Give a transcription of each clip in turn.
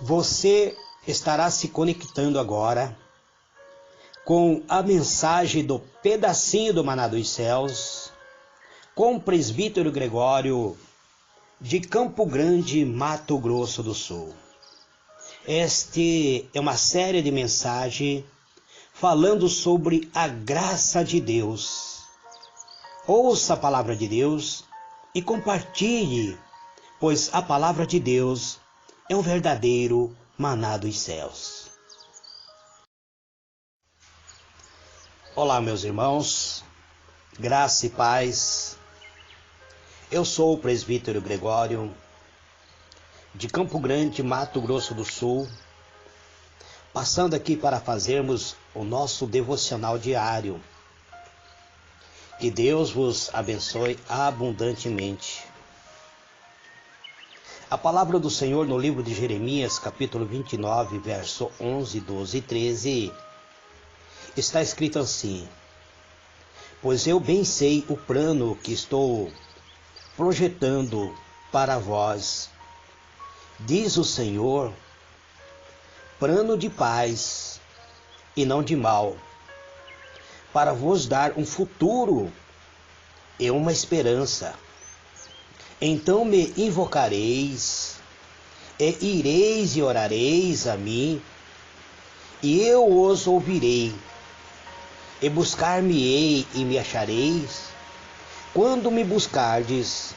Você estará se conectando agora com a mensagem do pedacinho do Maná dos Céus, com o presbítero Gregório de Campo Grande, Mato Grosso do Sul. Este é uma série de mensagens falando sobre a graça de Deus. Ouça a palavra de Deus e compartilhe, pois a palavra de Deus é um verdadeiro maná dos céus. Olá, meus irmãos, graça e paz. Eu sou o presbítero Gregório de Campo Grande, Mato Grosso do Sul, passando aqui para fazermos o nosso devocional diário. Que Deus vos abençoe abundantemente. A palavra do Senhor no livro de Jeremias, capítulo 29, verso 11, 12 e 13, está escrito assim: Pois eu bem sei o plano que estou projetando para vós, diz o Senhor, plano de paz e não de mal, para vos dar um futuro e uma esperança. Então me invocareis, e ireis e orareis a mim, e eu os ouvirei, e buscar-me-ei e me achareis, quando me buscardes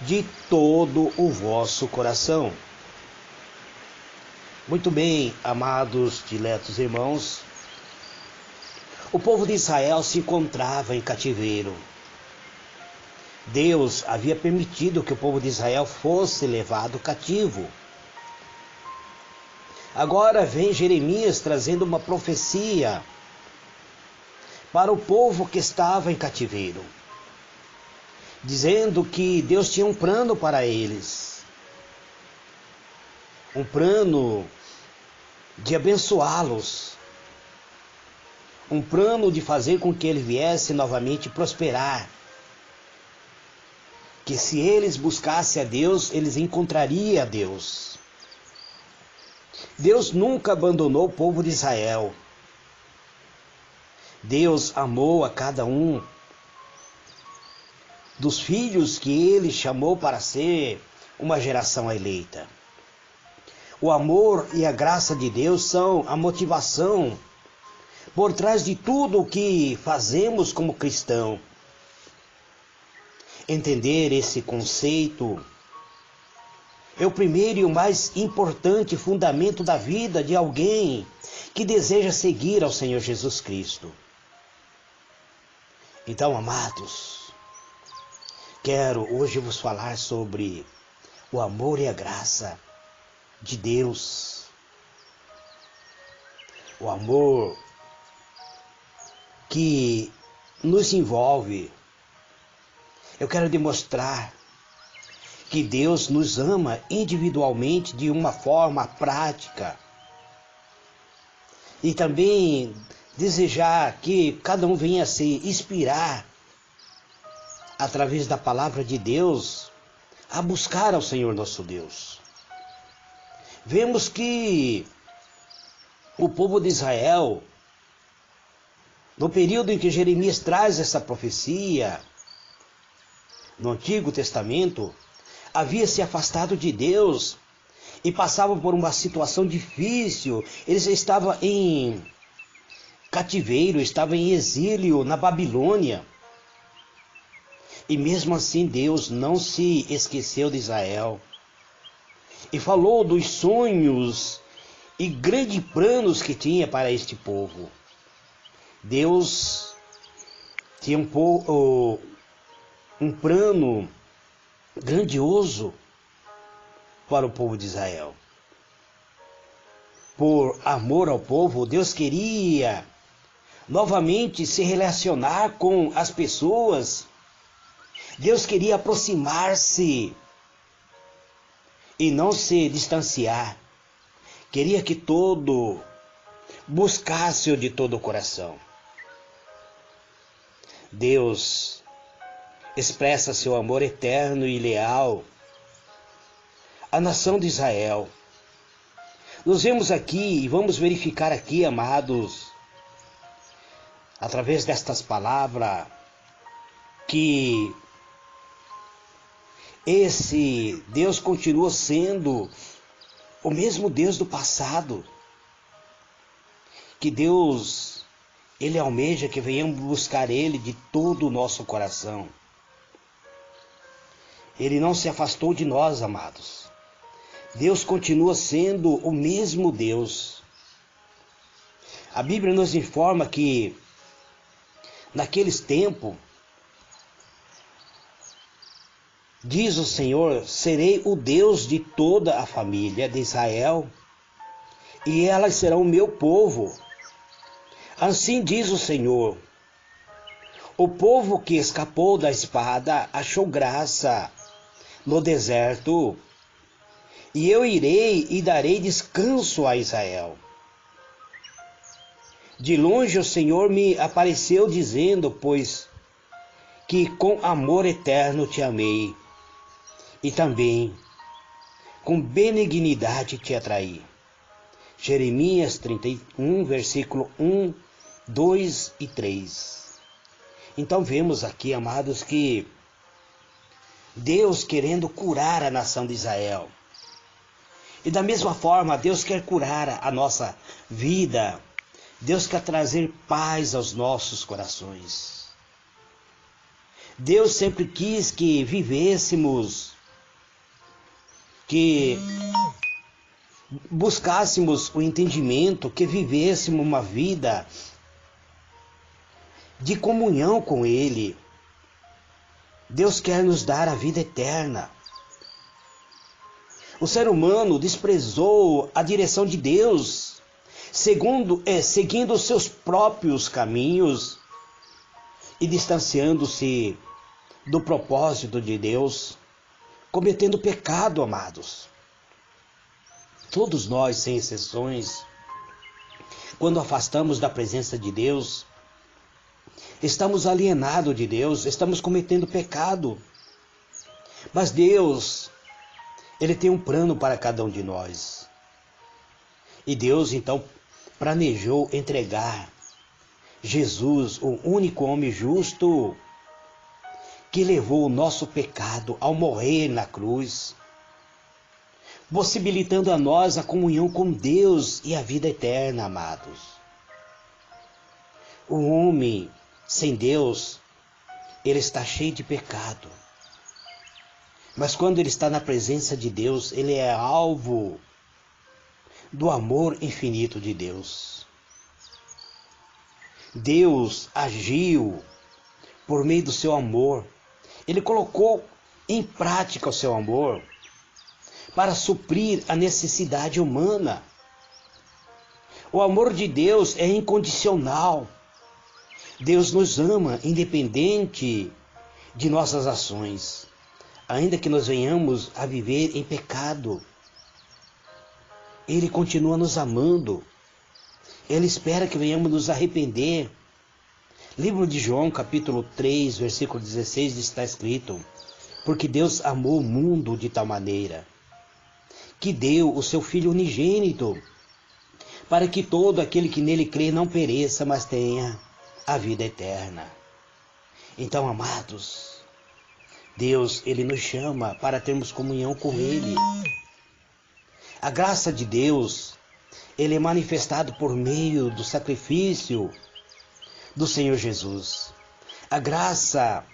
de todo o vosso coração. Muito bem, amados, diletos irmãos, o povo de Israel se encontrava em cativeiro. Deus havia permitido que o povo de Israel fosse levado cativo. Agora vem Jeremias trazendo uma profecia para o povo que estava em cativeiro, dizendo que Deus tinha um plano para eles, um plano de abençoá-los, um plano de fazer com que eles viessem novamente prosperar, que se eles buscassem a Deus, eles encontrariam a Deus. Deus nunca abandonou o povo de Israel. Deus amou a cada um dos filhos que ele chamou para ser uma geração eleita. O amor e a graça de Deus são a motivação por trás de tudo o que fazemos como cristão. Entender esse conceito é o primeiro e o mais importante fundamento da vida de alguém que deseja seguir ao Senhor Jesus Cristo. Então, amados, quero hoje vos falar sobre o amor e a graça de Deus. O amor que nos envolve. Eu quero demonstrar que Deus nos ama individualmente de uma forma prática. E também desejar que cada um venha se inspirar através da palavra de Deus a buscar ao Senhor nosso Deus. Vemos que o povo de Israel, no período em que Jeremias traz essa profecia, no Antigo Testamento, havia se afastado de Deus e passavam por uma situação difícil. Eles estavam em cativeiro, estavam em exílio na Babilônia. E mesmo assim Deus não se esqueceu de Israel e falou dos sonhos e grandes planos que tinha para este povo. Deus tinha um plano grandioso para o povo de Israel. Por amor ao povo, Deus queria novamente se relacionar com as pessoas. Deus queria aproximar-se e não se distanciar. Queria que todo buscasse-o de todo o coração. Deus expressa seu amor eterno e leal à nação de Israel, Nós vemos aqui e vamos verificar aqui, amados, através destas palavras, que esse Deus continua sendo o mesmo Deus do passado. Que Deus, Ele almeja que venhamos buscar Ele de todo o nosso coração. Ele não se afastou de nós, amados. Deus continua sendo o mesmo Deus. A Bíblia nos informa que naqueles tempos, diz o Senhor, serei o Deus de toda a família de Israel, e elas serão o meu povo. Assim diz o Senhor, o povo que escapou da espada achou graça no deserto, e eu irei e darei descanso a Israel. De longe o Senhor me apareceu dizendo, pois que com amor eterno te amei, e também com benignidade te atraí. Jeremias 31, versículo 1, 2 e 3. Então vemos aqui, amados, que Deus querendo curar a nação de Israel. E da mesma forma, Deus quer curar a nossa vida. Deus quer trazer paz aos nossos corações. Deus sempre quis que vivêssemos, que buscássemos o entendimento, que vivêssemos uma vida de comunhão com Ele. Deus quer nos dar a vida eterna. O ser humano desprezou a direção de Deus, seguindo os seus próprios caminhos e distanciando-se do propósito de Deus, cometendo pecado, amados. Todos nós, sem exceções, quando afastamos da presença de Deus, estamos alienados de Deus, estamos cometendo pecado. Mas Deus, Ele tem um plano para cada um de nós. E Deus, então, planejou entregar Jesus, o único homem justo, que levou o nosso pecado ao morrer na cruz, possibilitando a nós a comunhão com Deus e a vida eterna, amados. O homem sem Deus, ele está cheio de pecado. Mas quando ele está na presença de Deus, ele é alvo do amor infinito de Deus. Deus agiu por meio do seu amor. Ele colocou em prática o seu amor para suprir a necessidade humana. O amor de Deus é incondicional. Deus nos ama independente de nossas ações. Ainda que nós venhamos a viver em pecado, Ele continua nos amando. Ele espera que venhamos nos arrepender. Livro de João, capítulo 3, versículo 16, está escrito: porque Deus amou o mundo de tal maneira que deu o seu Filho unigênito, para que todo aquele que nele crê não pereça, mas tenha a vida eterna. Então, amados, Deus, Ele nos chama para termos comunhão com Ele. A graça de Deus, Ele é manifestado por meio do sacrifício do Senhor Jesus. A graça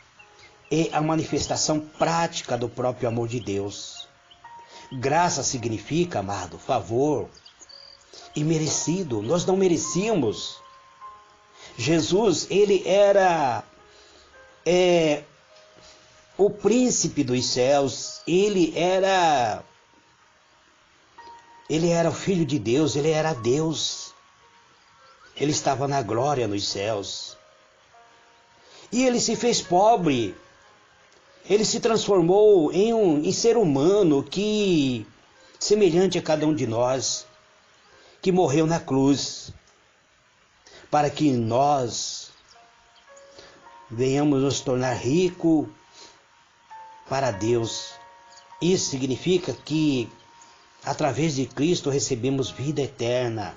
é a manifestação prática do próprio amor de Deus. Graça significa, amado, favor imerecido. Nós não merecíamos. Jesus, Ele era o príncipe dos céus. Ele era o Filho de Deus, Ele era Deus. Ele estava na glória nos céus. E Ele se fez pobre. Ele se transformou em ser humano que, semelhante a cada um de nós, que morreu na cruz, para que nós venhamos nos tornar ricos para Deus. Isso significa que Através de Cristo recebemos vida eterna.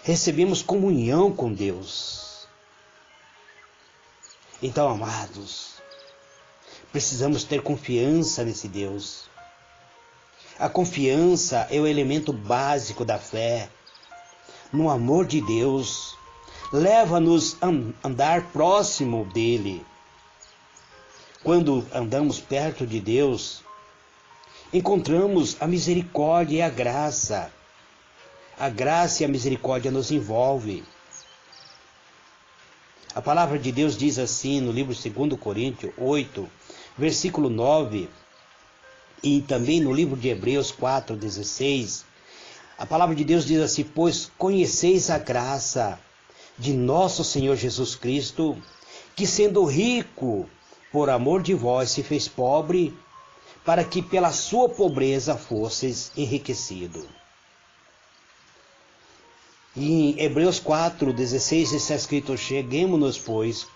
Recebemos comunhão com Deus. Então, amados, precisamos ter confiança nesse Deus. A confiança é o elemento básico da fé. No amor de Deus, leva-nos a andar próximo dele. Quando andamos perto de Deus, encontramos a misericórdia e a graça. A graça e a misericórdia nos envolvem. A palavra de Deus diz assim no livro 2 Coríntios 8, versículo 9, e também no livro de Hebreus 4:16, a palavra de Deus diz assim: pois conheceis a graça de nosso Senhor Jesus Cristo, que sendo rico, por amor de vós se fez pobre, para que pela sua pobreza fosseis enriquecidos. E em Hebreus 4:16 está escrito: cheguemo-nos, pois,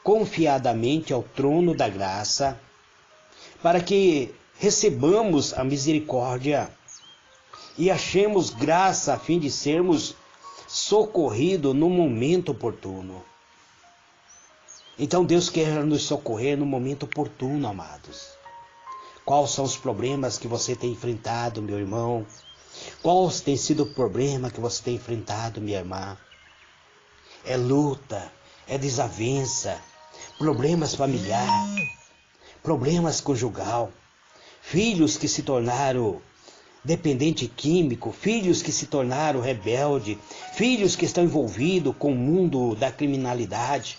confiadamente ao trono da graça, para que recebamos a misericórdia e achemos graça a fim de sermos socorridos no momento oportuno. Então Deus quer nos socorrer no momento oportuno, amados. Quais são os problemas que você tem enfrentado, meu irmão? Qual tem sido o problema que você tem enfrentado, minha irmã? É luta, é desavença, problemas familiares, problemas conjugal, filhos que se tornaram dependente químico, filhos que se tornaram rebelde, filhos que estão envolvidos com o mundo da criminalidade.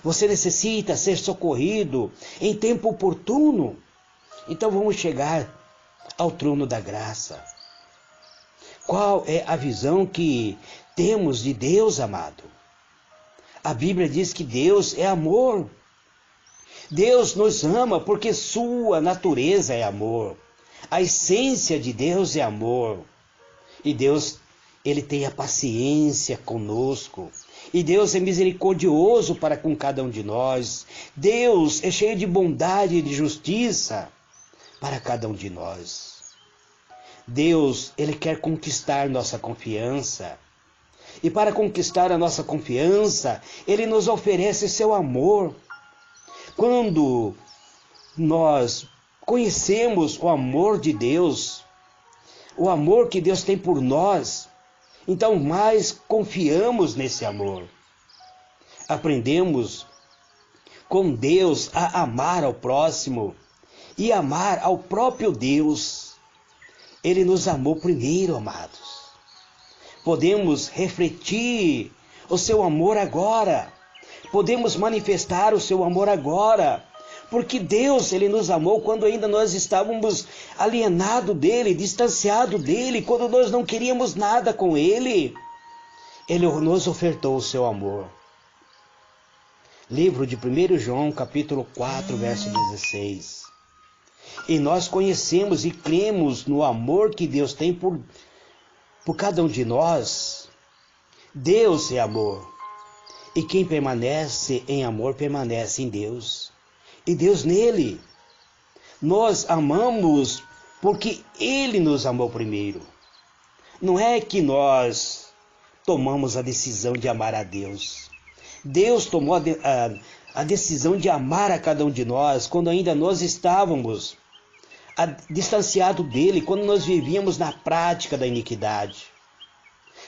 Você necessita ser socorrido em tempo oportuno. Então vamos chegar ao trono da graça. Qual é a visão que temos de Deus, amado? A Bíblia diz que Deus é amor. Deus nos ama porque sua natureza é amor. A essência de Deus é amor. E Deus, Ele tem a paciência conosco. E Deus é misericordioso para com cada um de nós. Deus é cheio de bondade e de justiça para cada um de nós. Deus, Ele quer conquistar nossa confiança. E para conquistar a nossa confiança, Ele nos oferece seu amor. Quando nós conhecemos o amor de Deus, o amor que Deus tem por nós, então mais confiamos nesse amor. Aprendemos com Deus a amar ao próximo e amar ao próprio Deus. Ele nos amou primeiro, amados. Podemos refletir o seu amor agora. Podemos manifestar o seu amor agora. Porque Deus, Ele nos amou quando ainda nós estávamos alienados dEle, distanciados dEle, quando nós não queríamos nada com Ele. Ele nos ofertou o seu amor. Livro de 1 João, capítulo 4, verso 16. E nós conhecemos e cremos no amor que Deus tem por cada um de nós. Deus é amor. E quem permanece em amor permanece em Deus. E Deus nele. Nós amamos porque Ele nos amou primeiro. Não é que nós tomamos a decisão de amar a Deus. Deus tomou a decisão de amar a cada um de nós quando ainda nós estávamos distanciados dEle, quando nós vivíamos na prática da iniquidade.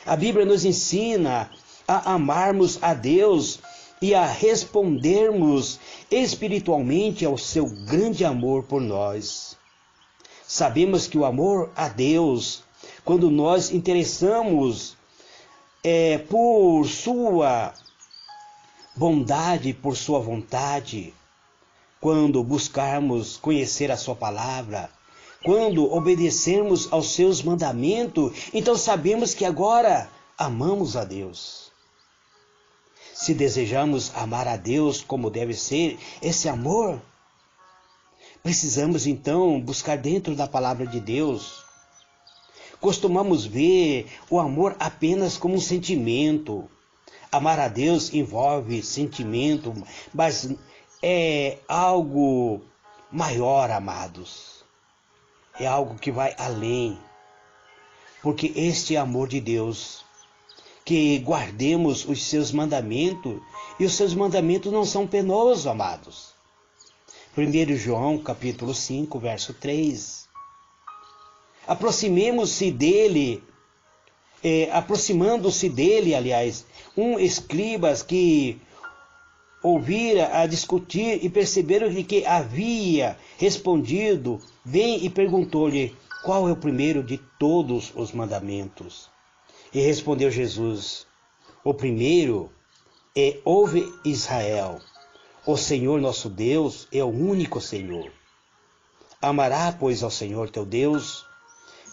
A Bíblia nos ensina a amarmos a Deus e a respondermos espiritualmente ao seu grande amor por nós. Sabemos que o amor a Deus, quando nós interessamos por sua bondade, por sua vontade, quando buscarmos conhecer a sua palavra, quando obedecermos aos seus mandamentos, então sabemos que agora amamos a Deus. Se desejamos amar a Deus como deve ser esse amor, precisamos então buscar dentro da palavra de Deus. Costumamos ver o amor apenas como um sentimento. Amar a Deus envolve sentimento, mas é algo maior, amados. é algo que vai além, porque este é amor de Deus, que guardemos os seus mandamentos, e os seus mandamentos não são penosos, amados. 1 João capítulo 5, verso 3. Aproximando-se dele, aliás, um escribas que ouvira a discutir e perceberam que havia respondido bem e perguntou-lhe: qual é o primeiro de todos os mandamentos? E respondeu Jesus: o primeiro é: ouve Israel, o Senhor nosso Deus é o único Senhor. Amará, pois, ao Senhor teu Deus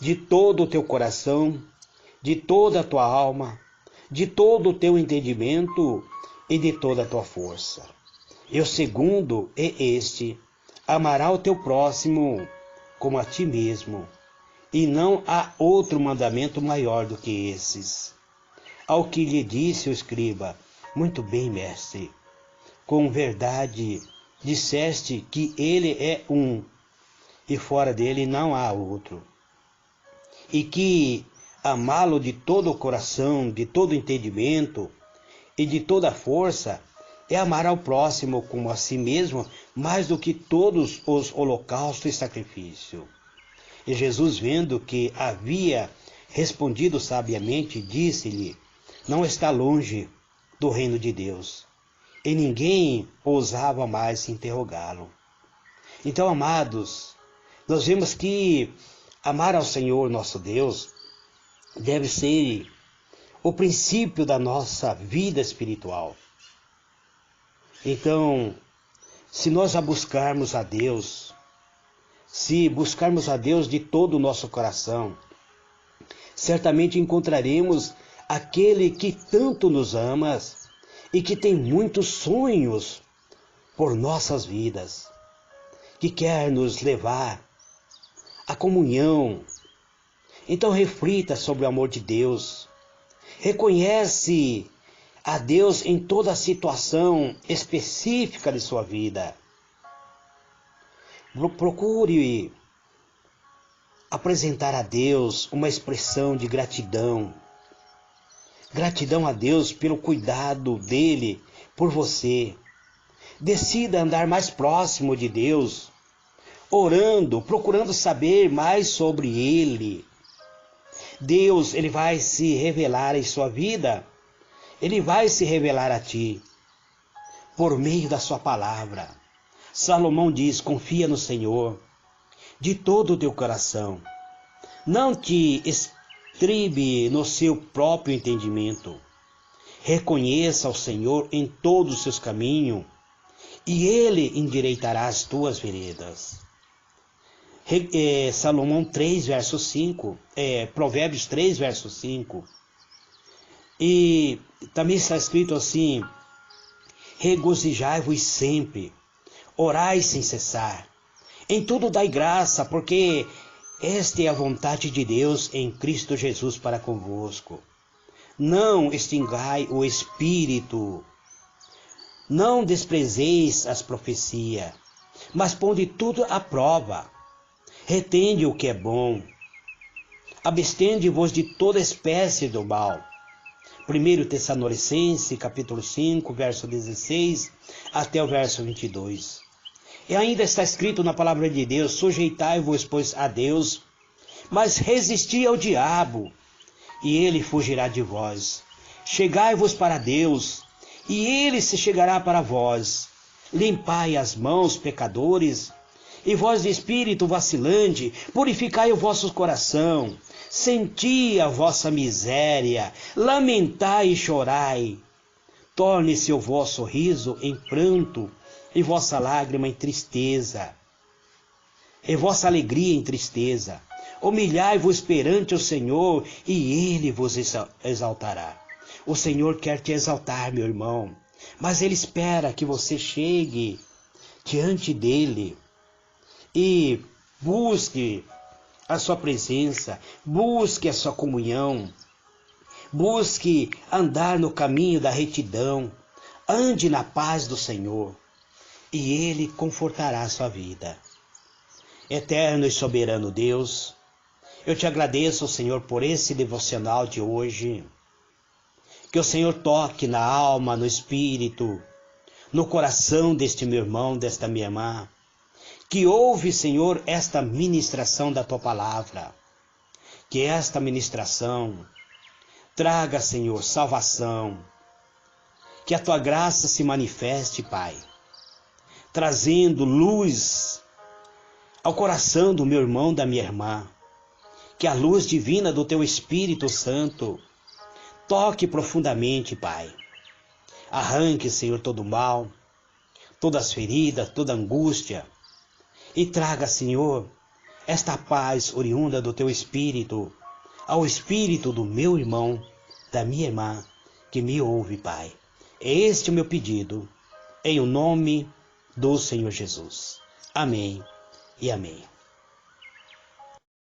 de todo o teu coração, de toda a tua alma, de todo o teu entendimento e de toda a tua força. E o segundo é este: amará o teu próximo como a ti mesmo. E não há outro mandamento maior do que esses. Ao que lhe disse o escriba: muito bem, mestre, com verdade disseste que ele é um, e fora dele não há outro. E que amá-lo de todo o coração, de todo o entendimento e de toda a força é amar ao próximo como a si mesmo, mais do que todos os holocaustos e sacrifício. E Jesus, vendo que havia respondido sabiamente, disse-lhe: não está longe do reino de Deus. E ninguém ousava mais interrogá-lo. Então, amados, nós vemos que amar ao Senhor nosso Deus deve ser o princípio da nossa vida espiritual. Então, se nós buscarmos a Deus, se buscarmos a Deus de todo o nosso coração, certamente encontraremos aquele que tanto nos ama e que tem muitos sonhos por nossas vidas, que quer nos levar à comunhão. Então reflita sobre o amor de Deus. Reconhece a Deus em toda a situação específica de sua vida. Procure apresentar a Deus uma expressão de gratidão. Gratidão a Deus pelo cuidado dele por você. Decida andar mais próximo de Deus, orando, procurando saber mais sobre Ele. Deus, Ele vai se revelar em sua vida, Ele vai se revelar a ti, por meio da sua palavra. Salomão diz: confia no Senhor de todo o teu coração. Não te estribe no seu próprio entendimento. Reconheça o Senhor em todos os seus caminhos, e Ele endireitará as tuas veredas. Salomão 3, verso 5, Provérbios 3, verso 5. E também está escrito assim: regozijai-vos sempre, orai sem cessar. Em tudo dai graça, porque esta é a vontade de Deus em Cristo Jesus para convosco. Não extingai o Espírito. Não desprezeis as profecias, mas ponde tudo à prova. Retende o que é bom. Abstende-vos de toda espécie do mal. 1 Tessalonicenses, capítulo 5, verso 16, até o verso 22. E ainda está escrito na palavra de Deus: sujeitai-vos, pois, a Deus, mas resisti ao diabo, e ele fugirá de vós. Chegai-vos para Deus, e ele se chegará para vós. Limpai as mãos, pecadores, e vós de espírito vacilante, purificai o vosso coração. Senti a vossa miséria, lamentai e chorai. Torne-se o vosso riso em pranto, e vossa lágrima em tristeza, e vossa alegria em tristeza. Humilhai-vos perante o Senhor, e Ele vos exaltará. O Senhor quer te exaltar, meu irmão, mas Ele espera que você chegue diante dEle e busque a sua presença, busque a sua comunhão, busque andar no caminho da retidão, ande na paz do Senhor, e Ele confortará a sua vida. Eterno e soberano Deus, eu te agradeço, Senhor, por esse devocional de hoje. Que o Senhor toque na alma, no espírito, no coração deste meu irmão, desta minha irmã, que ouve, Senhor, esta ministração da Tua palavra. Que esta ministração traga, Senhor, salvação. Que a Tua graça se manifeste, Pai, trazendo luz ao coração do meu irmão, da minha irmã. Que a luz divina do Teu Espírito Santo toque profundamente, Pai. Arranque, Senhor, todo o mal, todas as feridas, toda angústia. E traga, Senhor, esta paz oriunda do Teu Espírito ao espírito do meu irmão, da minha irmã, que me ouve, Pai. É este o meu pedido, em o nome do Senhor Jesus. Amém e amém.